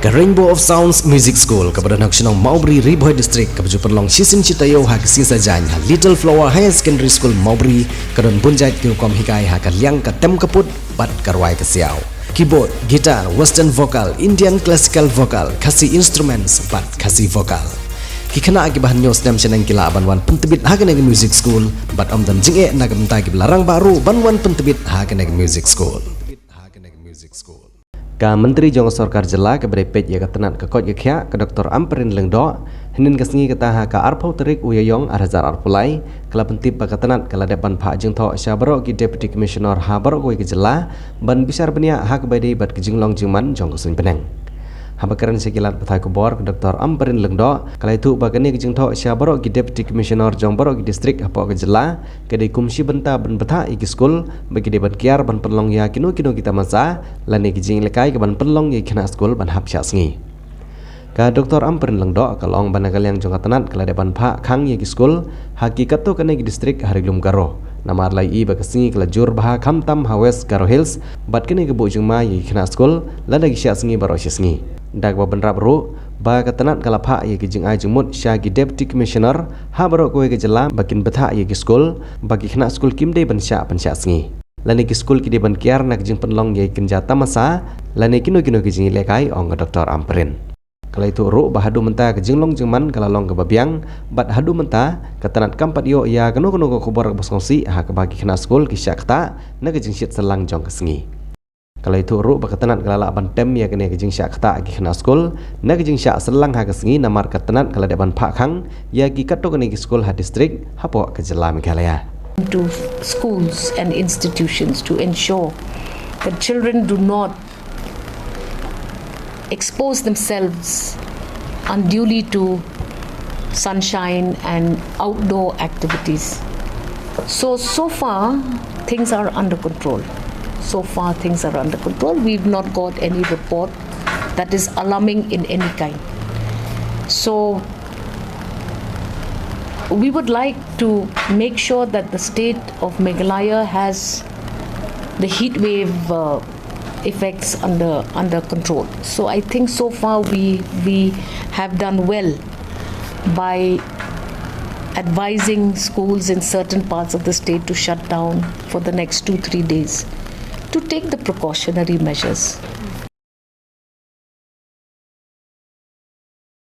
Ke Rainbow of Sounds Music School kepada Nakshonong Maubri Riboy District kepada perlong Sisin Citayo ha kesin sajanya Little Flower Higher Secondary School Maubri kedon bunjait kirukom hikai ha kaliang ke tem keput bat karwai ke siau. Keyboard, gitar, western vocal, Indian classical vocal, kasih instruments bat kasih vocal. Kikana akibahan news nam senang kila banwan pentebit ha keneg music school bat omdan jinge na kementai larang baru banwan pentebit ha keneg music school. Ka Menteri Jong Sarkar Jela ke berepet ya ketenat ke kot yakya ke Dr. Amperin Lengdo henin kesengi kata ka arpau terik uyayong arazar arpulai kala pentip ba ketenat kala depan Pak Jeng Tho Syabaro ki Deputy Commissioner ha baro ko ke Jela ban bisar benia ha ke badi bat ke jinglong jingman jong kesun peneng. Habakaran sekilat patai kubor ke Dr. Amperin Lengdo kala itu ba kene ke Jeng Tho Syabaro ki Deputy Commissioner Jong Baro ki Distrik apa ke Jela ke di kumsi benta ban betha iki school bagi debat kiar ban perlong ya kino kita masa lani ki jing lekai ke ban perlong ya kena school ban hap syasngi. Ka Dr. Amperin Lengdo kalong ban kaliang jong katanat kala depan Pak Khang ya ki school hakikat to kene ki Distrik Harilum Garo. Nama arlai i bakasingi kala jur baha kamtam hawes Garo Hills bat kene ke bujung ma ya kena school lada ki syasngi baro syasngi. Dak ba benrap ru ba katanat kala Pak ya ki jing ai jumut syagi Deputy Commissioner ha baro ko ke Jela bakin betha ya ki school bagi kena school kimde ban sya sngi. Lani ki school ki de ban kiar nak jing penlong ya kenjata masa lani kino ki jing lekai ong Dr. Amperin. Kala itu ru bahadu menta ke jinglong jingman kala long ke babiang bat hadu menta katanat kampat yo ya keno ko kubor ke bosongsi ha ke bagi kena school ki syakta na ke jing syit selang jong kesngi. Kalau itu ru bakatanat kala ban tem ya kene ke jing syak kata ki kena school na ke jing syak selang ha kesengi namar katanat kala depan Pak Khang ya ki kato kene ki school ha district ha po ke Jela Meghalaya. To schools and institutions to ensure that children do not expose themselves unduly to sunshine and outdoor activities. So far things are under control. We've not got any report that is alarming in any kind. So we would like to make sure that the state of Meghalaya has the heat wave effects under control. So I think so far we have done well by advising schools in certain parts of the state to shut down for the next 2-3 days, to take the precautionary measures.